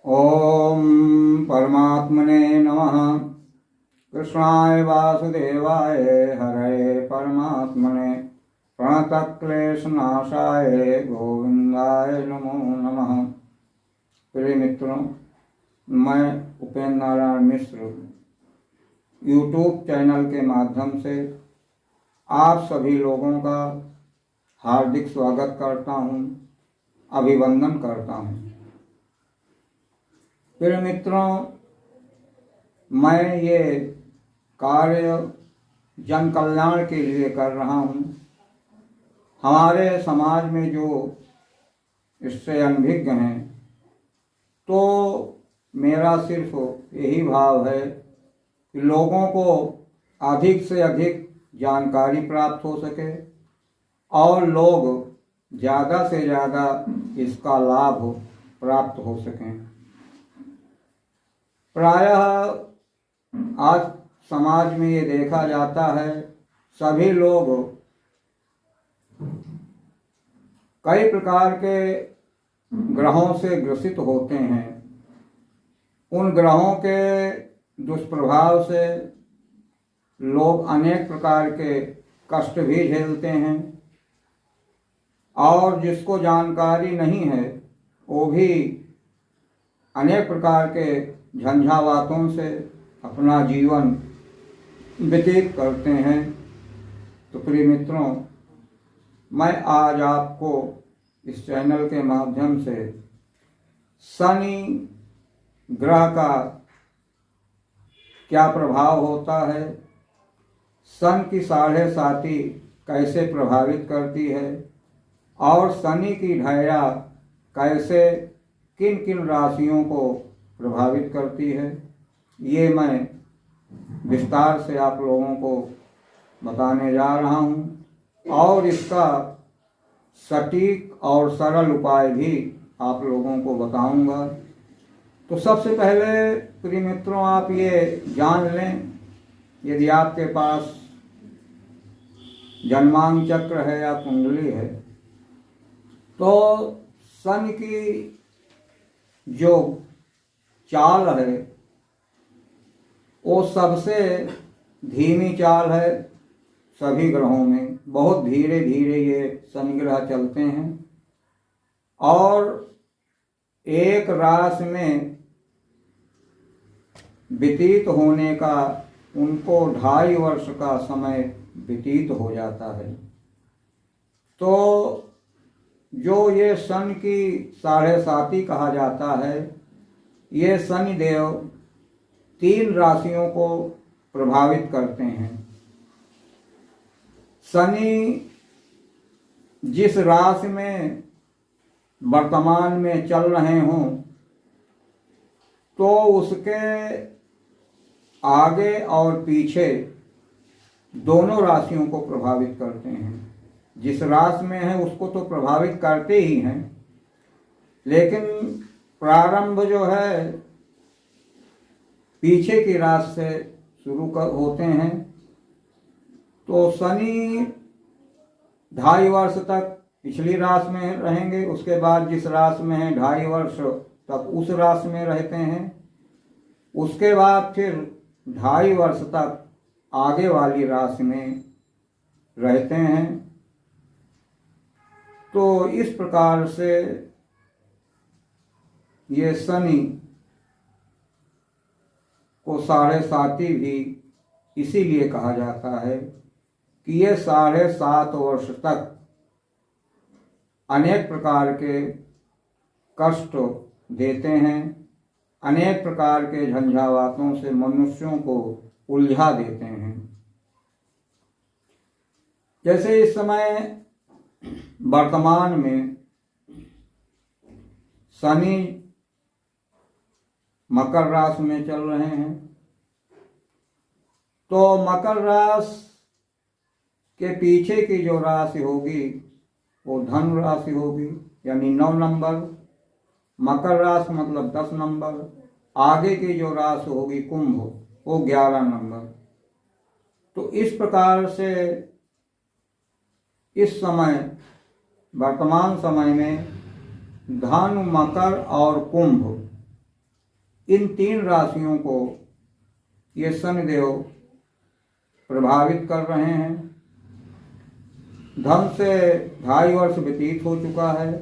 ओम परमात्मने नमः। कृष्णाय वासुदेवाय हरे परमात्मने प्रणतक्लेशनाशाय गोविंदाय नमो नमः। प्रिय मित्रों, मैं उपेंद्र नारायण मिश्र यूट्यूब चैनल के माध्यम से आप सभी लोगों का हार्दिक स्वागत करता हूँ, अभिवंदन करता हूँ। प्रिय मित्रों, मैं ये कार्य जन कल्याण के लिए कर रहा हूँ। हमारे समाज में जो इससे अनभिज्ञ हैं, तो मेरा सिर्फ यही भाव है कि लोगों को अधिक से अधिक जानकारी प्राप्त हो सके और लोग ज़्यादा से ज़्यादा इसका लाभ प्राप्त हो सकें। प्रायः आज समाज में ये देखा जाता है, सभी लोग कई प्रकार के ग्रहों से ग्रसित होते हैं। उन ग्रहों के दुष्प्रभाव से लोग अनेक प्रकार के कष्ट भी झेलते हैं और जिसको जानकारी नहीं है वो भी अनेक प्रकार के झंझावातों से अपना जीवन व्यतीत करते हैं। तो प्रिय मित्रों, मैं आज आपको इस चैनल के माध्यम से शनि ग्रह का क्या प्रभाव होता है, शनि की 7.5 कैसे प्रभावित करती है और शनि की ढैया कैसे किन किन राशियों को प्रभावित करती है, ये मैं विस्तार से आप लोगों को बताने जा रहा हूँ और इसका सटीक और सरल उपाय भी आप लोगों को बताऊंगा। तो सबसे पहले प्रिय मित्रों, आप ये जान लें, यदि आपके पास जन्मांक चक्र है या कुंडली है, तो शनि की जो चाल है वो सबसे धीमी चाल है। सभी ग्रहों में बहुत धीरे धीरे ये शनि ग्रह चलते हैं और एक राशि में व्यतीत होने का उनको 2.5 वर्ष का समय व्यतीत हो जाता है। तो जो ये शनि की 7.5 कहा जाता है, ये शनि देव 3 राशियों को प्रभावित करते हैं। शनि जिस राशि में वर्तमान में चल रहे हों, तो उसके आगे और पीछे दोनों राशियों को प्रभावित करते हैं। जिस राशि में है उसको तो प्रभावित करते ही हैं, लेकिन प्रारंभ जो है पीछे की राशि से शुरू होते हैं। तो शनि 2.5 वर्ष तक पिछली राशि में रहेंगे, उसके बाद जिस राशि में है 2.5 वर्ष तक उस राशि में रहते हैं, उसके बाद फिर 2.5 वर्ष तक आगे वाली राशि में रहते हैं। तो इस प्रकार से ये शनि को 7.5 भी इसीलिए कहा जाता है कि ये 7.5 वर्ष तक अनेक प्रकार के कष्ट देते हैं, अनेक प्रकार के झंझावातों से मनुष्यों को उलझा देते हैं। जैसे इस समय वर्तमान में शनि मकर राशि में चल रहे हैं, तो मकर राशि के पीछे की जो राशि होगी वो धनु राशि होगी, यानी 9 नंबर। मकर राशि मतलब 10 नंबर। आगे की जो राशि होगी कुंभ, वो 11 नंबर। तो इस प्रकार से इस समय वर्तमान समय में धनु, मकर और कुंभ इन 3 राशियों को ये शनिदेव प्रभावित कर रहे हैं। धन से 2.5 वर्ष व्यतीत हो चुका है।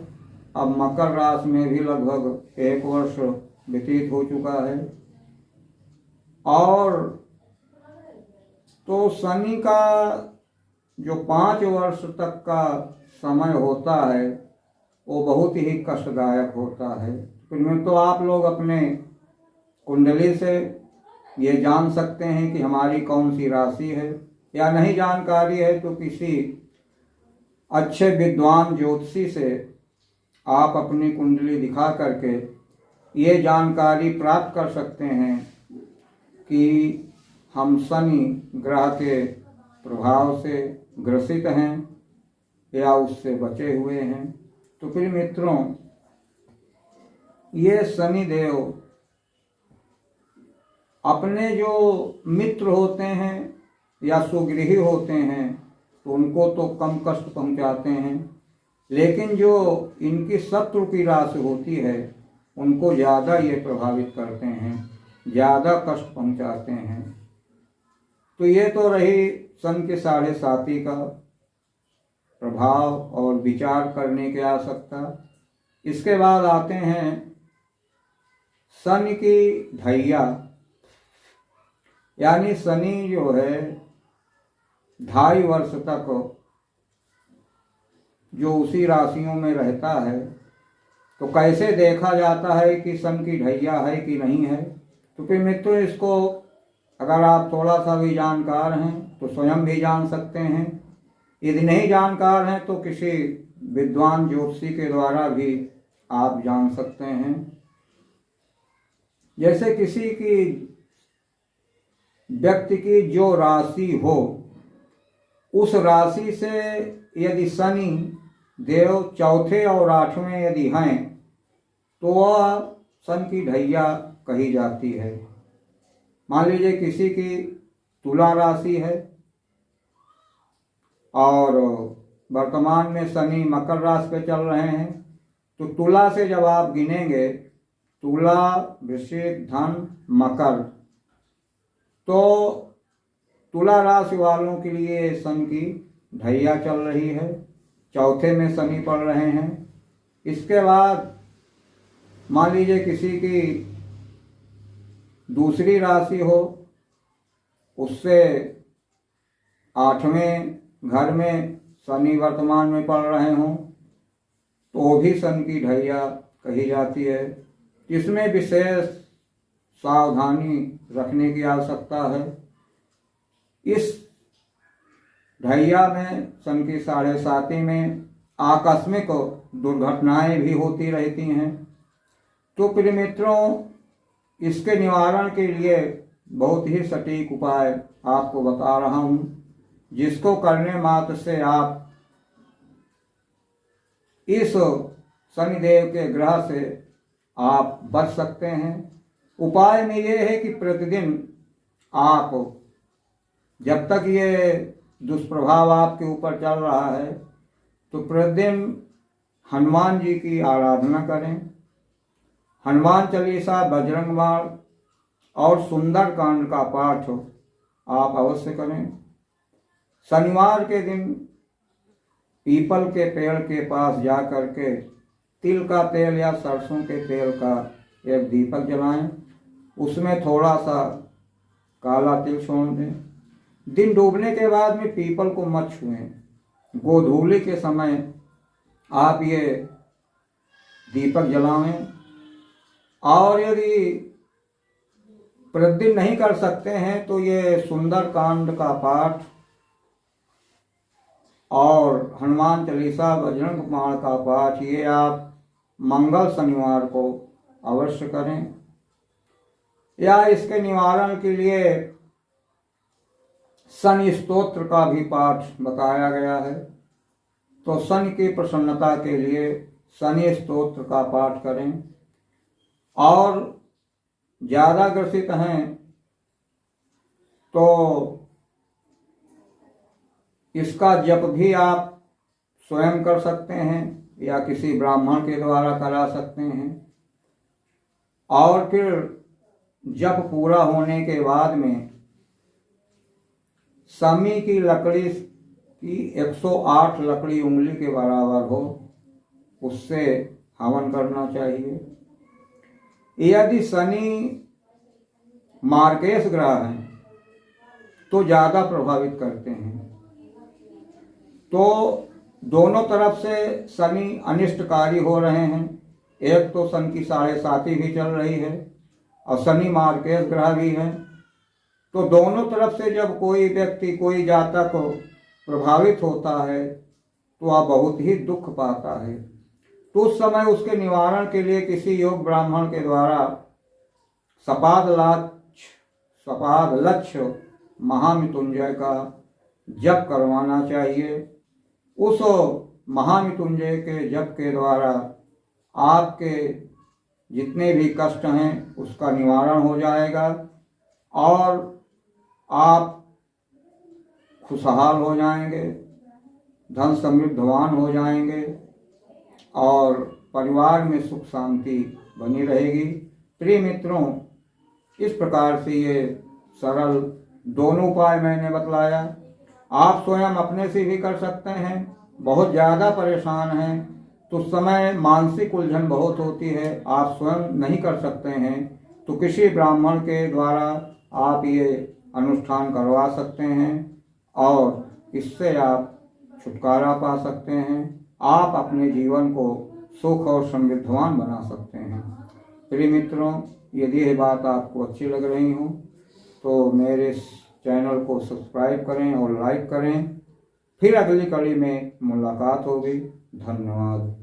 अब मकर राशि में भी लगभग 1 वर्ष व्यतीत हो चुका है। और तो शनि का जो 5 वर्ष तक का समय होता है वो बहुत ही कष्टदायक होता है। फिर तो आप लोग अपने कुंडली से ये जान सकते हैं कि हमारी कौन सी राशि है, या नहीं जानकारी है तो किसी अच्छे विद्वान ज्योतिषी से आप अपनी कुंडली दिखा करके ये जानकारी प्राप्त कर सकते हैं कि हम शनि ग्रह के प्रभाव से ग्रसित हैं या उससे बचे हुए हैं। तो फिर मित्रों, ये शनिदेव अपने जो मित्र होते हैं या सुगृही होते हैं तो उनको तो कम कष्ट पहुंचाते हैं, लेकिन जो इनकी शत्रु की राशि होती है उनको ज़्यादा ये प्रभावित करते हैं, ज़्यादा कष्ट पहुंचाते हैं। तो ये तो रही सन के 7.5 का प्रभाव और विचार करने की आवश्यकता। इसके बाद आते हैं शनि की ढैया, यानी शनि जो है 2.5 वर्ष तक जो उसी राशियों में रहता है, तो कैसे देखा जाता है कि शनि की ढैया है कि नहीं है। तो फिर मित्रों, इसको अगर आप थोड़ा सा भी जानकार हैं तो स्वयं भी जान सकते हैं, यदि नहीं जानकार हैं तो किसी विद्वान ज्योतिषी के द्वारा भी आप जान सकते हैं। जैसे किसी की व्यक्ति की जो राशि हो, उस राशि से यदि शनि देव 4थे और 8वें यदि हैं तो वह शनि की ढैया कही जाती है। मान लीजिए किसी की तुला राशि है और वर्तमान में शनि मकर राशि पे चल रहे हैं, तो तुला से जब आप गिनेंगे तुला, वृश्चिक, धन, मकर, तो तुला राशि वालों के लिए शनि की ढैया चल रही है, 4थे में शनि पड़ रहे हैं। इसके बाद मान लीजिए किसी की दूसरी राशि हो, उससे 8वें घर में शनि वर्तमान में पड़ रहे हों तो वो भी शनि की ढैया कही जाती है। इसमें विशेष सावधानी रखने की आवश्यकता है। इस ढैया में शनि की 7.5 में आकस्मिक दुर्घटनाएं भी होती रहती हैं। तो प्रिय मित्रों, इसके निवारण के लिए बहुत ही सटीक उपाय आपको बता रहा हूं, जिसको करने मात्र से आप इस शनिदेव के ग्रह से आप बच सकते हैं। उपाय में ये है कि प्रतिदिन आप, जब तक ये दुष्प्रभाव आपके ऊपर चल रहा है, तो प्रतिदिन हनुमान जी की आराधना करें। हनुमान चालीसा, बजरंग बाण और सुंदर कांड का पाठ आप अवश्य करें। शनिवार के दिन पीपल के पेड़ के पास जा करके तिल का तेल या सरसों के तेल का एक दीपक जलाएं, उसमें थोड़ा सा काला तिल छोड़ दें। दिन डूबने के बाद में पीपल को मत छुएं। गोधूली के समय आप ये दीपक जलाएं। और यदि प्रतिदिन नहीं कर सकते हैं तो ये सुंदर कांड का पाठ और हनुमान चालीसा, बजरंग बाण का पाठ, ये आप मंगल शनिवार को अवश्य करें। या इसके निवारण के लिए शनि स्तोत्र का भी पाठ बताया गया है। तो शनि की प्रसन्नता के लिए शनि स्तोत्र का पाठ करें। और ज़्यादा ग्रसित हैं तो इसका जप भी आप स्वयं कर सकते हैं या किसी ब्राह्मण के द्वारा करा सकते हैं। और फिर जप पूरा होने के बाद में शमी की लकड़ी की 108 लकड़ी उंगली के बराबर हो, उससे हवन करना चाहिए। यदि शनि मार्गेश ग्रह हैं तो ज़्यादा प्रभावित करते हैं, तो दोनों तरफ से शनि अनिष्टकारी हो रहे हैं। एक तो सन की 7.5 भी चल रही है और शनि मार्गेश ग्रह भी है, तो दोनों तरफ से जब कोई व्यक्ति, कोई जातक प्रभावित होता है तो वह बहुत ही दुख पाता है। तो उस समय उसके निवारण के लिए किसी योग ब्राह्मण के द्वारा सपाद लक्ष्य महामृत्युंजय का जप करवाना चाहिए। उस महामृत्युंजय के जप के द्वारा आपके जितने भी कष्ट हैं उसका निवारण हो जाएगा और आप खुशहाल हो जाएंगे, धन समृद्धवान हो जाएंगे और परिवार में सुख शांति बनी रहेगी। प्रिय मित्रों, इस प्रकार से ये सरल दोनों उपाय मैंने बतलाया। आप स्वयं अपने से भी कर सकते हैं। बहुत ज़्यादा परेशान हैं तो उस समय मानसिक उलझन बहुत होती है, आप स्वयं नहीं कर सकते हैं तो किसी ब्राह्मण के द्वारा आप ये अनुष्ठान करवा सकते हैं और इससे आप छुटकारा पा सकते हैं। आप अपने जीवन को सुख और समृद्धवान बना सकते हैं। प्रिय मित्रों, यदि यह बात आपको अच्छी लग रही हो तो मेरे चैनल को सब्सक्राइब करें और लाइक करें। फिर अगली कड़ी में मुलाकात होगी। धन्यवाद।